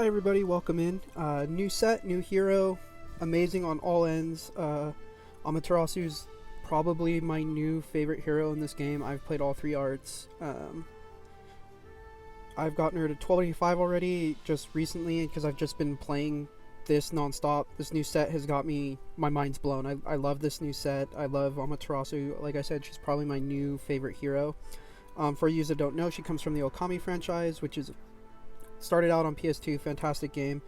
Hi everybody, welcome in. New set, new hero, amazing on all ends. Amaterasu's probably my new favorite hero in this game. I've played all three arts. I've gotten her to 1285 already just recently because I've just been playing this non-stop. This new set has got me, my mind's blown. I love this new set. I love Amaterasu. Like I said, she's probably my new favorite hero. For you that don't know, she comes from the Okami franchise, which is started out on PS2, fantastic game.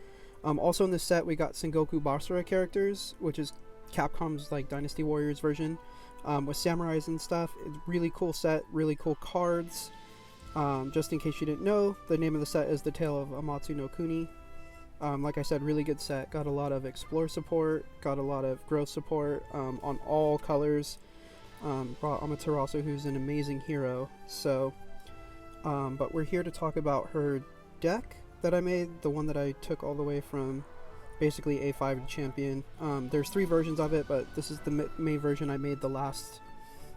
Also in this set, we got Sengoku Basara characters, which is Capcom's like Dynasty Warriors version, with samurais and stuff. It's really cool set, really cool cards. Just in case you didn't know, the name of the set is The Tale of Amatsu no Kuni. Like I said, really good set. Got a lot of explore support, got a lot of growth support on all colors. Brought Amaterasu, who's an amazing hero. So, but we're here to talk about her deck that I made, the one that I took all the way from basically A5 to Champion. There's three versions of it, but this is the main version I made the last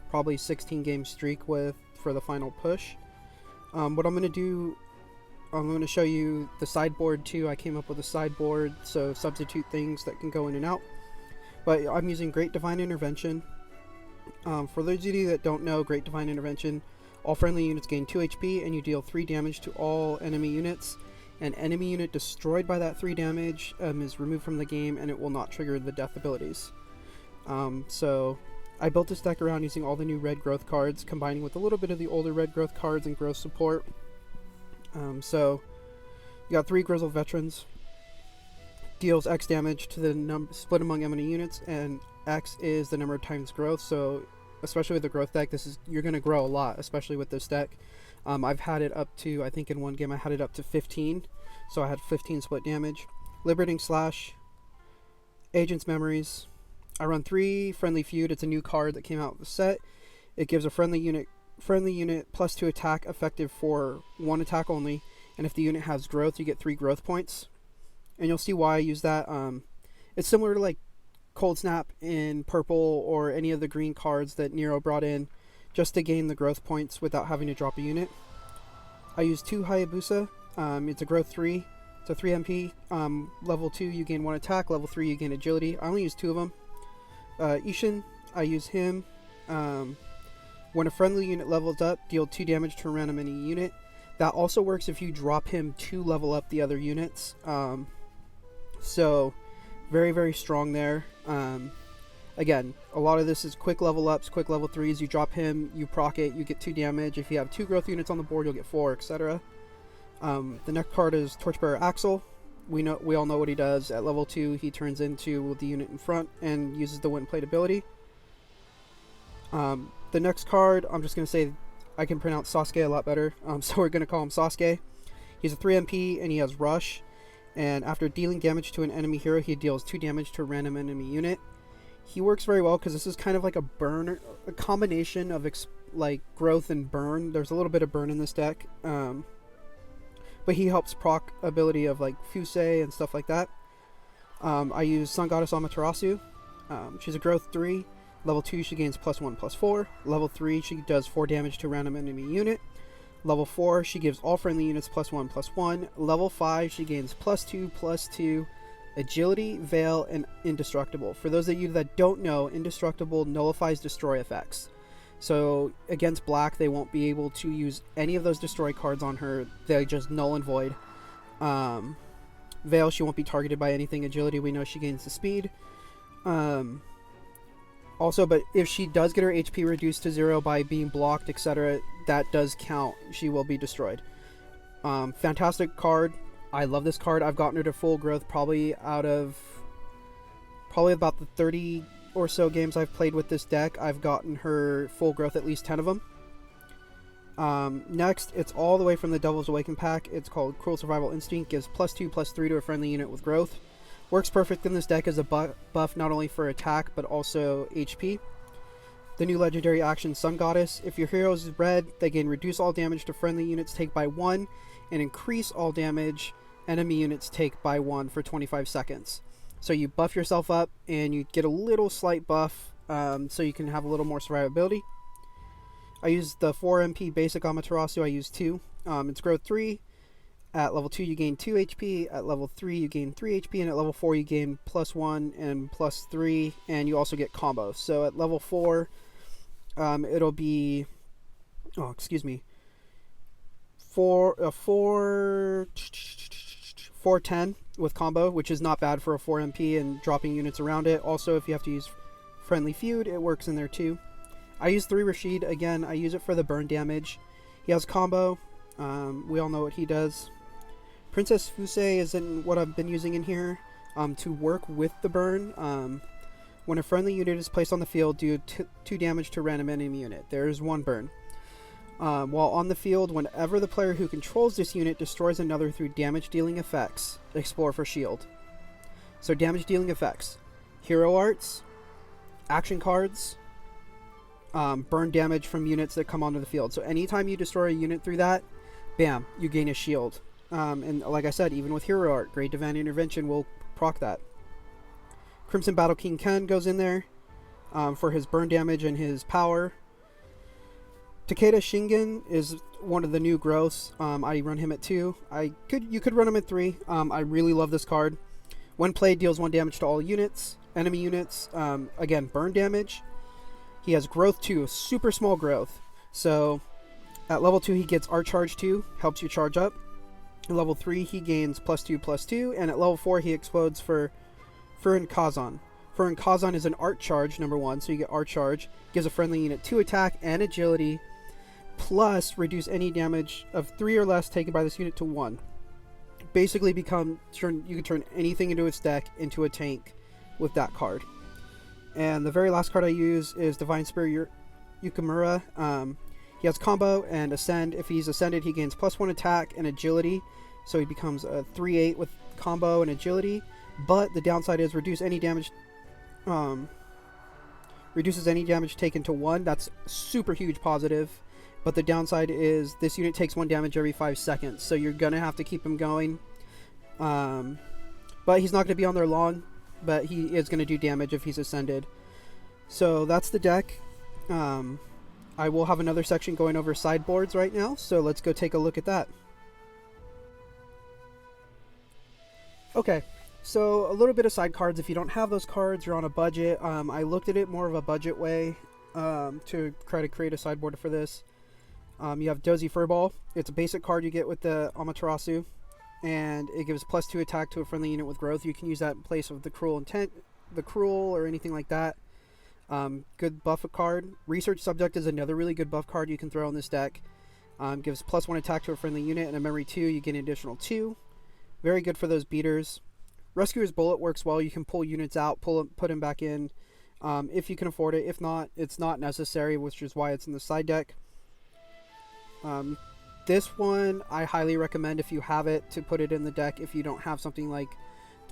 probably 16 game streak with for the final push. What I'm going to do, I'm going to show you the sideboard too. I came up with a sideboard, so substitute things that can go in and out. But I'm using Great Divine Intervention. For those of you that don't know, Great Divine Intervention, all friendly units gain 2 HP and you deal 3 damage to all enemy units. An enemy unit destroyed by that 3 damage is removed from the game and it will not trigger the death abilities. So I built this deck around using all the new red growth cards, combining with a little bit of the older red growth cards and growth support. So you got 3 Grizzled Veterans, deals X damage to the split among enemy units, and X is the number of times growth. So especially with the growth deck, you're going to grow a lot, especially with this deck. I've had it up to, I think in one game I had it up to 15, so I had 15 split damage. Liberating Slash, Agent's Memories. I run 3 Friendly Feud. It's a new card that came out with the set. It gives a friendly unit plus 2 attack, effective for 1 attack only, and if the unit has growth, you get 3 growth points. And you'll see why I use that. It's similar to like Cold Snap in purple or any of the green cards that Nero brought in just to gain the growth points without having to drop a unit. I use 2 Hayabusa. It's a growth 3. It's a 3 MP. Level 2 you gain 1 attack. Level 3 you gain agility. I only use 2 of them. Ishin, I use him. When a friendly unit levels up, deal 2 damage to a random enemy unit. That also works if you drop him to level up the other units. So very, very strong there. Again, a lot of this is quick level ups, quick level 3s. You drop him, you proc it, you get 2 damage. If you have 2 growth units on the board, you'll get 4, etc. The next card is Torchbearer Axel. We all know what he does. At level 2, he turns into the unit in front and uses the Wind Plate ability. The next card, I'm just going to say I can pronounce Sasuke a lot better, so we're going to call him Sasuke. He's a 3 MP and he has Rush. And after dealing damage to an enemy hero, he deals 2 damage to a random enemy unit. He works very well because this is kind of like a combination of like growth and burn. There's a little bit of burn in this deck, but he helps proc ability of like Fusei and stuff like that. I use Sun Goddess Amaterasu. She's a growth 3. Level 2 she gains +1/+4. Level 3 she does 4 damage to a random enemy unit. Level 4, she gives all friendly units +1/+1. Level 5, she gains +2/+2, agility, veil, and indestructible. For those of you that don't know, indestructible nullifies destroy effects. So against black, they won't be able to use any of those destroy cards on her. They just null and void. Veil, she won't be targeted by anything. Agility, we know she gains the speed. Also, but if she does get her HP reduced to 0 by being blocked, etc., that does count. She will be destroyed. Fantastic card. I love this card. I've gotten her to full growth probably about the 30 or so games I've played with this deck. I've gotten her full growth at least 10 of them. Next, it's all the way from the Devil's Awakened pack. It's called Cruel Survival Instinct. Gives +2/+3 to a friendly unit with growth. Works perfect in this deck as a buff not only for attack but also HP. The new legendary action Sun Goddess. If your hero is red, they gain reduce all damage to friendly units take by 1 and increase all damage enemy units take by 1 for 25 seconds. So you buff yourself up and you get a little slight buff so you can have a little more survivability. I use the 4 MP basic Amaterasu. I use 2. It's growth 3. At level 2, you gain 2 HP. At level 3, you gain 3 HP. And at level 4, you gain +1 and +3. And you also get combos. So at level 4, it'll be... Oh, excuse me. 410 with combo, which is not bad for a 4 MP and dropping units around it. Also, if you have to use Friendly Feud, it works in there too. I use 3 Rashid. Again, I use it for the burn damage. He has combo. We all know what he does. Princess Fusei isn't what I've been using in here to work with the burn. When a friendly unit is placed on the field, do 2 damage to a random enemy unit. There is 1 burn. While on the field, whenever the player who controls this unit destroys another through damage-dealing effects, explore for shield. So damage-dealing effects. Hero arts, action cards, burn damage from units that come onto the field. So anytime you destroy a unit through that, bam, you gain a shield. And like I said, even with hero art, Great Divine Intervention will proc that. Crimson Battle King Ken goes in there for his burn damage and his power. Takeda Shingen is one of the new growths. I run him at 2. You could run him at 3. I really love this card. When played, deals 1 damage to all units, enemy units. Again, burn damage. He has growth 2, super small growth. So at level 2, he gets Art Charge 2, helps you charge up. At level 3, he gains +2/+2, and at level 4, he explodes for Furin Kazan. Furin Kazan is an Art Charge, number 1, so you get Art Charge. Gives a friendly unit 2 attack and agility, plus reduce any damage of 3 or less taken by this unit to 1. Basically you can turn anything into its deck into a tank with that card. And the very last card I use is Divine Spirit Yukimura. He has combo and ascend. If he's ascended, he gains +1 attack and agility, so he becomes a 3/8 with combo and agility. But the downside is reduces any damage taken to 1. That's super huge positive. But the downside is this unit takes 1 damage every 5 seconds, so you're gonna have to keep him going. But he's not gonna be on there long, but he is gonna do damage if he's ascended. So that's the deck. I will have another section going over sideboards right now, so let's go take a look at that. Okay, so a little bit of side cards. If you don't have those cards, you're on a budget. I looked at it more of a budget way to try to create a sideboard for this. You have Dozy Furball. It's a basic card you get with the Amaterasu, and it gives +2 attack to a friendly unit with growth. You can use that in place of the Cruel or anything like that. Good buff card. Research Subject is another really good buff card you can throw in this deck. Gives +1 attack to a friendly unit, and a memory 2, you get an additional 2. Very good for those beaters. Rescuer's Bullet works well. You can pull units out, put them back in if you can afford it. If not, it's not necessary, which is why it's in the side deck. This one I highly recommend if you have it to put it in the deck if you don't have something like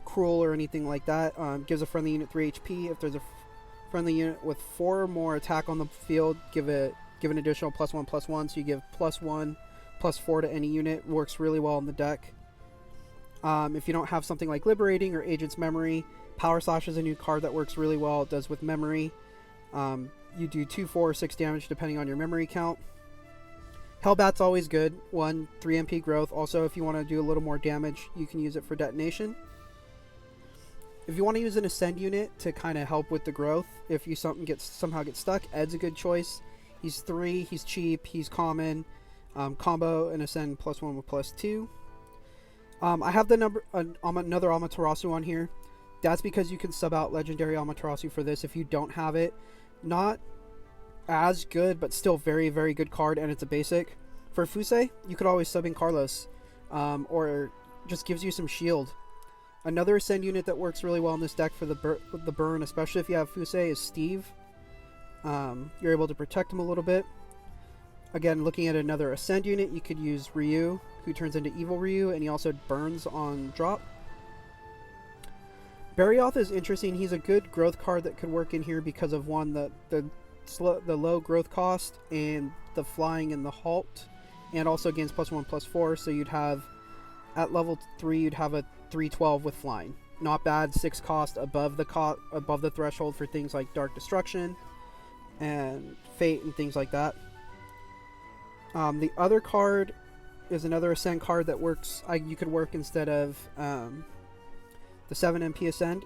Cruel or anything like that. Gives a friendly unit 3 HP. If there's a friendly unit with 4 or more attack on the field, give an additional +1/+1, so you give +1/+4 to any unit. Works really well in the deck. If you don't have something like Liberating or Agent's Memory, Power Slash is a new card that works really well. It does with memory. You do 2, 4, or 6 damage depending on your memory count. Hellbat's always good. 1, 3 MP growth. Also, if you want to do a little more damage, you can use it for detonation. If you want to use an Ascend unit to kind of help with the growth, if you somehow get stuck, Ed's a good choice. He's 3, he's cheap, he's common. Combo and Ascend +1 with +2. I have another Amaterasu on here. That's because you can sub out Legendary Amaterasu for this if you don't have it. Not as good, but still very, very good card, and it's a basic. For Fusei, you could always sub in Carlos, or just gives you some shield. Another Ascend unit that works really well in this deck for the burn, especially if you have Fusei, is Steve. You're able to protect him a little bit. Again, looking at another Ascend unit, you could use Ryu, who turns into Evil Ryu, and he also burns on drop. Barioth is interesting. He's a good growth card that could work in here because of the low growth cost and the flying and the halt, and also gains +1/+4. So you'd have at level 3 you'd have a 3/12 with flying. Not bad. 6 cost above the threshold for things like Dark Destruction and Fate and things like that. The other card is another Ascend card that works. You could work instead of the 7 MP Ascend.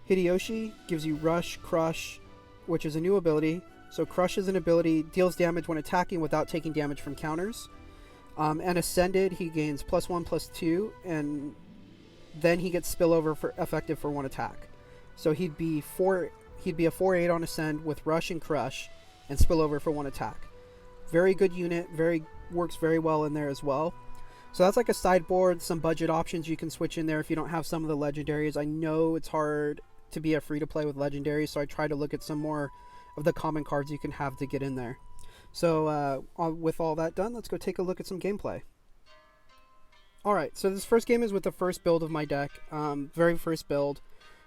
Hideyoshi gives you Rush, Crush, which is a new ability. So Crush is an ability, deals damage when attacking without taking damage from counters. And Ascended, he gains +1/+2, and then he gets Spillover for effective for 1 attack. So he'd be a 4/8 on Ascend with Rush and Crush, and Spillover for 1 attack. Very good unit, works very well in there as well. So that's like a sideboard, some budget options you can switch in there if you don't have some of the legendaries. I know it's hard to be a free-to-play with legendaries, so I try to look at some more of the common cards you can have to get in there. So with all that done, let's go take a look at some gameplay. Alright, so this first game is with the first build of my deck, very first build,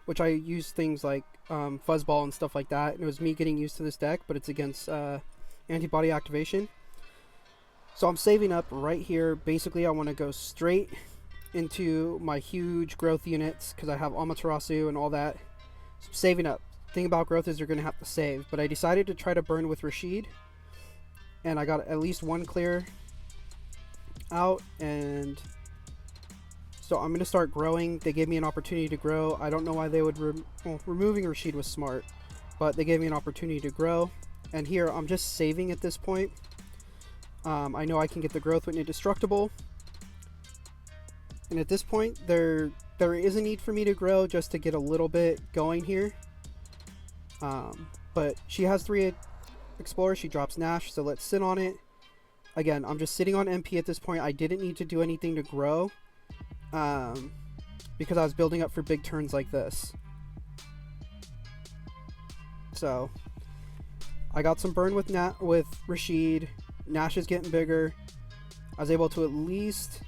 which I use things like Fuzzball and stuff like that, and it was me getting used to this deck, but it's against Antibody Activation. So I'm saving up right here. Basically, I want to go straight into my huge growth units, because I have Amaterasu and all that. So I'm saving up. The thing about growth is you're going to have to save, but I decided to try to burn with Rashid, and I got at least 1 clear out, and so I'm going to start growing. They gave me an opportunity to grow. I don't know why they would, removing Rashid was smart, but they gave me an opportunity to grow, and here I'm just saving at this point. I know I can get the growth with Indestructible, and at this point there is a need for me to grow just to get a little bit going here. But she has 3 Explorers, she drops Nash, so let's sit on it. Again, I'm just sitting on MP at this point. I didn't need to do anything to grow, because I was building up for big turns like this. So I got some burn with Rashid. Nash is getting bigger. I was able to at least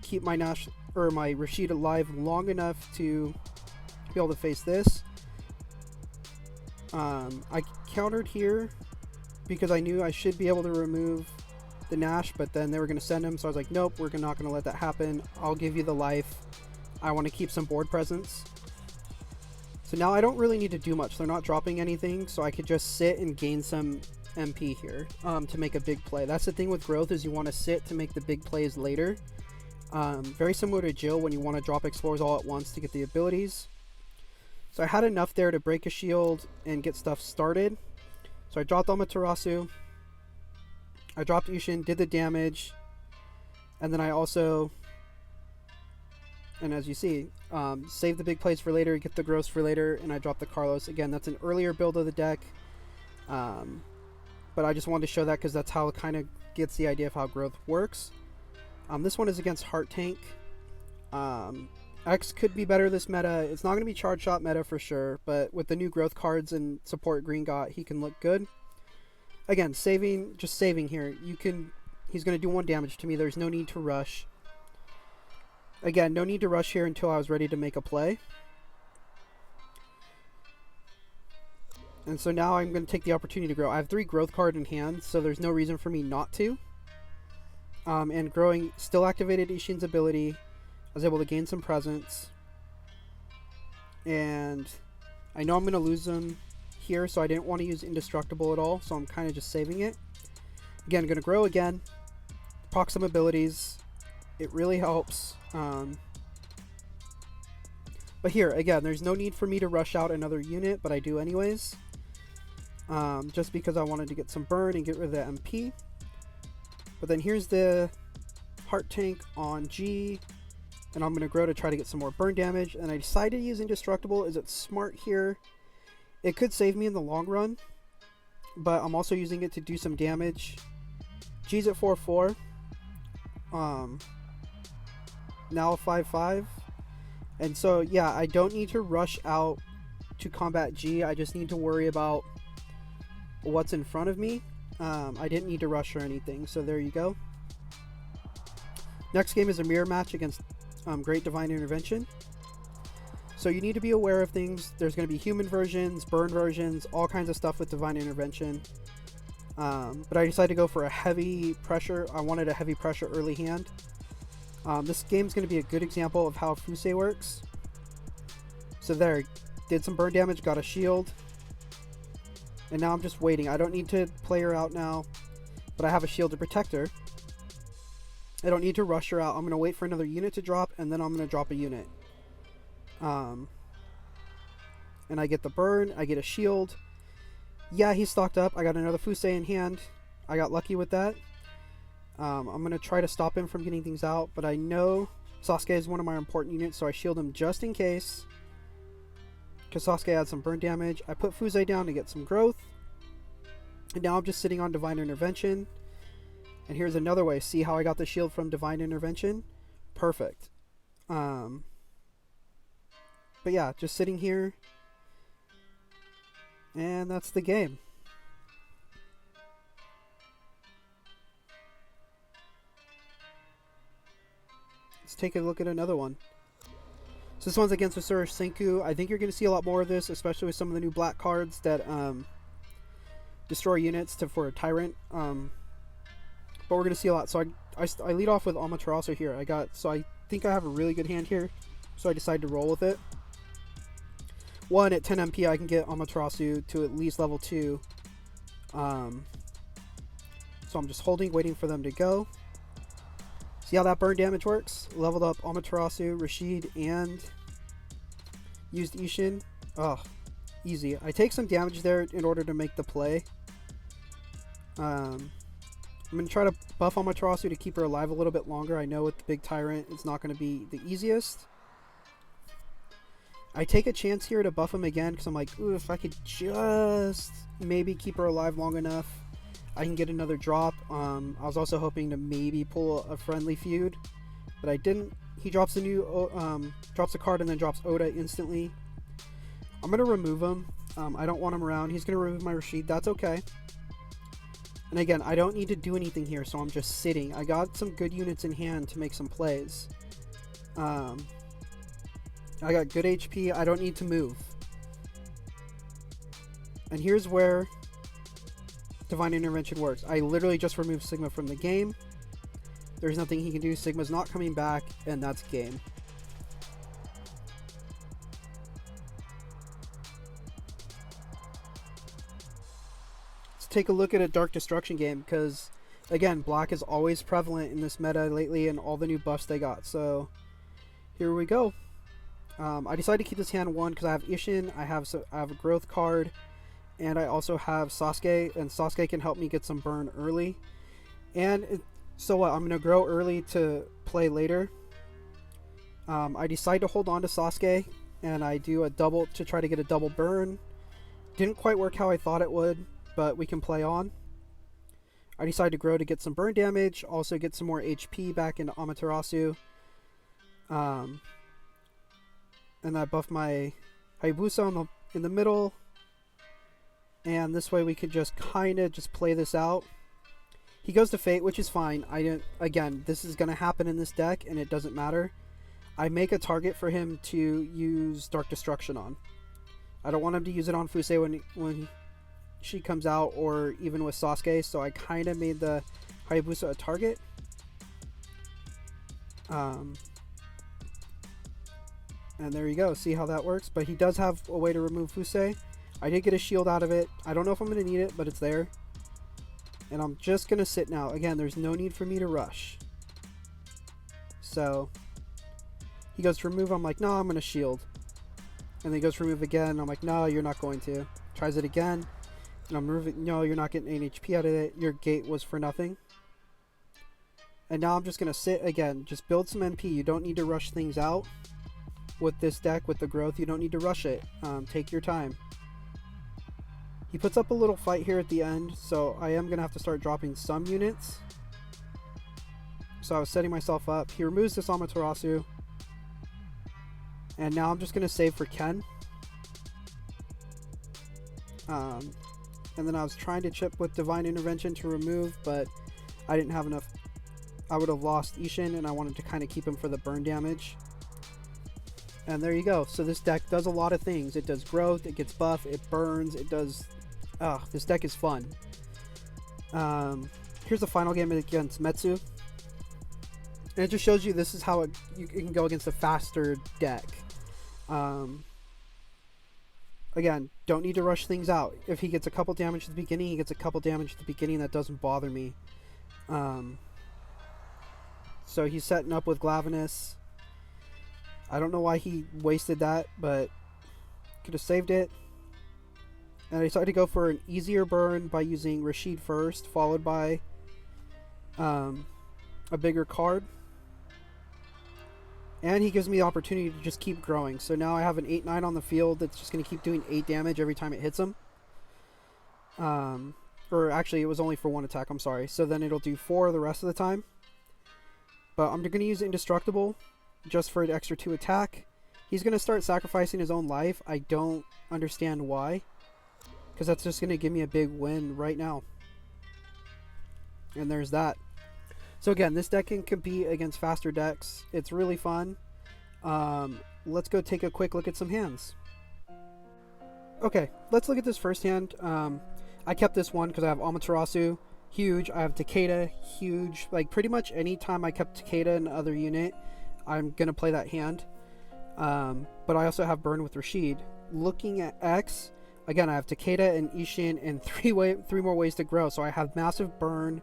keep my Nash or my Rashid alive long enough to be able to face this. I countered here because I knew I should be able to remove the Nash, but then they were going to send him, so I was like, nope, we're not going to let that happen. I'll give you the life. I want to keep some board presence. So now I don't really need to do much. They're not dropping anything, so I could just sit and gain some MP here to make a big play. That's the thing with growth, is you want to sit to make the big plays later. Very similar to Jill when you want to drop Explorers all at once to get the abilities. So I had enough there to break a shield and get stuff started. So I dropped Amaterasu. I dropped Ishin, did the damage, and then I also, and as you see, save the big plays for later, get the growth for later, and I dropped the Carlos. Again, that's an earlier build of the deck, but I just wanted to show that because that's how it kind of gets the idea of how growth works. This one is against Heart Tank. X could be better this meta. It's not going to be Charge Shot meta for sure, but with the new growth cards and support Green got, he can look good. Again, just saving here. He's going to do 1 damage to me. There's no need to rush. Again, no need to rush here until I was ready to make a play. And so now I'm going to take the opportunity to grow. I have 3 growth cards in hand, so there's no reason for me not to. And growing still activated Ishin's ability. I was able to gain some presence. And I know I'm going to lose them here, so I didn't want to use Indestructible at all, so I'm kind of just saving it. Again, I'm going to grow again. Proc some abilities. It really helps. But here, again, there's no need for me to rush out another unit, but I do anyways. Just because I wanted to get some burn and get rid of the MP. But then here's the Heart Tank on G. And I'm going to grow to try to get some more burn damage. And I decided to use Indestructible. Is it smart here? It could save me in the long run. But I'm also using it to do some damage. G's at 4/4. Now 5/5. And so, yeah, I don't need to rush out to combat G. I just need to worry about what's in front of me. I didn't need to rush or anything. So there you go. Next game is a mirror match against Great Divine Intervention. So you need to be aware of things. There's going to be human versions, burn versions, all kinds of stuff with Divine Intervention. But I decided to go for a heavy pressure. I wanted a heavy pressure early hand. This game's going to be a good example of how Fusei works. So there, did some burn damage, got a shield. And now I'm just waiting. I don't need to play her out now, but I have a shield to protect her. I don't need to rush her out. I'm going to wait for another unit to drop, and then I'm going to drop a unit. And I get the burn. I get a shield. Yeah, he's stocked up. I got another Fusei in hand. I got lucky with that. I'm going to try to stop him from getting things out, but I know Sasuke is one of my important units, so I shield him just in case. Because Sasuke had some burn damage. I put Fusei down to get some growth. And now I'm just sitting on Divine Intervention. And here's another way. See how I got the shield from Divine Intervention? Perfect. But yeah, just sitting here. And that's the game. Let's take a look at another one. So this one's against Asura Senku. I think you're going to see a lot more of this, especially with some of the new black cards that destroy units for a Tyrant. But we're going to see a lot. So I lead off with Amaterasu here. I think I have a really good hand here. So I decided to roll with it. One, at 10 MP, I can get Amaterasu to at least level 2. So I'm just holding, waiting for them to go. See how that burn damage works? Leveled up Amaterasu, Rashid, and used Ishin. Oh, easy. I take some damage there in order to make the play. I'm going to try to buff Amaterasu to keep her alive a little bit longer. I know with the big Tyrant, it's not going to be the easiest. I take a chance here to buff him again because I'm like, ooh, if I could just maybe keep her alive long enough, I can get another drop. I was also hoping to maybe pull a friendly feud, but I didn't. He drops a new, drops a card and then drops Oda instantly. I'm gonna remove him. I don't want him around. He's gonna remove my Rashid. That's okay. And again, I don't need to do anything here, so I'm just sitting. I got some good units in hand to make some plays. I got good HP. I don't need to move. And here's where Divine Intervention works. I literally just removed Sigma from the game. There's nothing he can do. Sigma's not coming back, and that's game. Let's take a look at a Dark Destruction game, because, again, black is always prevalent in this meta lately and all the new buffs they got. So, here we go. I decided to keep this hand one because I have Ishin, I have a growth card, and I also have Sasuke, and Sasuke can help me get some burn early. And so what? I'm going to grow early to play later. I decide to hold on to Sasuke, and I do a double to try to get a double burn. Didn't quite work how I thought it would, but we can play on. I decide to grow to get some burn damage, also get some more HP back into Amaterasu. And I buff my Hayabusa in the middle. And this way we could just kind of just play this out. He goes to Fate, which is fine. Again, this is going to happen in this deck, and it doesn't matter. I make a target for him to use Dark Destruction on. I don't want him to use it on Fusei when she comes out, or even with Sasuke, so I kind of made the Hayabusa a target. And there you go. See how that works? But he does have a way to remove Fusei. I did get a shield out of it. I don't know if I'm going to need it, but it's there. And I'm just going to sit now. Again, there's no need for me to rush. So, he goes to remove. I'm like, no, I'm going to shield. And then he goes to remove again. I'm like, no, you're not going to. Tries it again. And I'm removing. No, you're not getting any HP out of it. Your gate was for nothing. And now I'm just going to sit again. Just build some MP. You don't need to rush things out. With this deck, with the growth, you don't need to rush it. Take your time. He puts up a little fight here at the end, so I am going to have to start dropping some units. So I was setting myself up. He removes this Amaterasu. And now I'm just going to save for Ken. And then I was trying to chip with Divine Intervention to remove, but I didn't have enough. I would have lost Ishin, and I wanted to kind of keep him for the burn damage. And there you go. So this deck does a lot of things. It does growth, it gets buff, it burns, it does... this deck is fun. Here's the final game against Metsu. And it just shows you this is how you can go against a faster deck. Again, don't need to rush things out. If he gets a couple damage at the beginning, he gets a couple damage at the beginning. That doesn't bother me. So he's setting up with Glavenus. I don't know why he wasted that, but could have saved it. And I decided to go for an easier burn by using Rashid first, followed by a bigger card. And he gives me the opportunity to just keep growing. So now I have an 8-9 on the field that's just going to keep doing 8 damage every time it hits him. Or actually, it was only for 1 attack, I'm sorry. So then it'll do 4 the rest of the time. But I'm going to use Indestructible just for an extra 2 attack. He's going to start sacrificing his own life. I don't understand why. Because that's just going to give me a big win right now. And there's that. So again, this deck can compete against faster decks. It's really fun. Let's go take a quick look at some hands. Okay, let's look at this first hand. I kept this one because I have Amaterasu, huge. I have Takeda, huge. Like pretty much any time I kept Takeda in another unit, I'm going to play that hand. But I also have Burn with Rashid. Looking at X, again, I have Takeda and Ishin and three more ways to grow. So I have massive Burn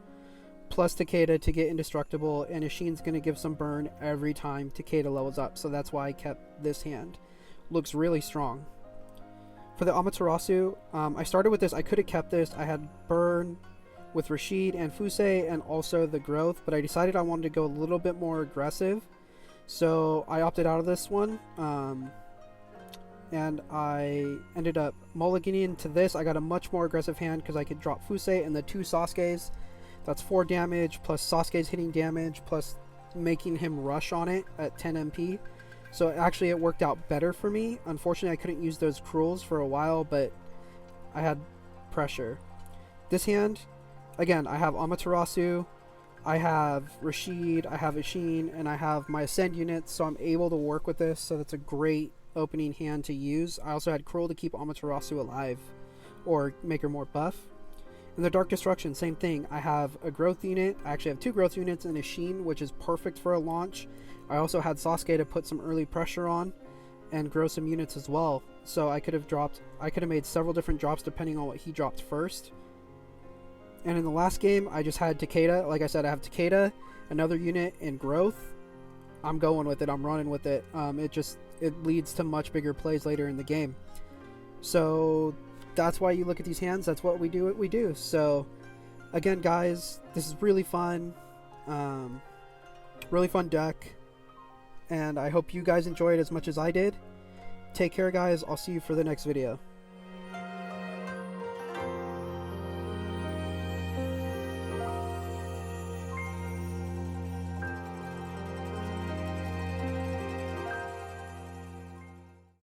plus Takeda to get Indestructible, and Ishin's going to give some burn every time Takeda levels up, so that's why I kept this hand. Looks really strong. For the Amaterasu, I started with this. I could have kept this. I had burn with Rashid and Fusei and also the growth, but I decided I wanted to go a little bit more aggressive, so I opted out of this one, and I ended up mulliganing to this. I got a much more aggressive hand because I could drop Fusei and the 2 Sasuke's. That's 4 damage, plus Sasuke's hitting damage, plus making him rush on it at 10 MP. So actually it worked out better for me. Unfortunately, I couldn't use those Cruels for a while, but I had pressure. This hand, again, I have Amaterasu, I have Rashid, I have Ishin, and I have my Ascend units, so I'm able to work with this, so that's a great opening hand to use. I also had Cruel to keep Amaterasu alive, or make her more buff. And the Dark Destruction, same thing. I have a growth unit. I actually have 2 growth units and a Sheen, which is perfect for a launch. I also had Sasuke to put some early pressure on and grow some units as well. So I could have made several different drops depending on what he dropped first. And in the last game, I just had Takeda. Like I said, I have Takeda, another unit, and growth. I'm going with it. I'm running with it. It leads to much bigger plays later in the game. So that's why you look at these hands. That's what we do. So again, guys, this is really fun. Really fun deck. And I hope you guys enjoyed as much as I did. Take care, guys. I'll see you for the next video.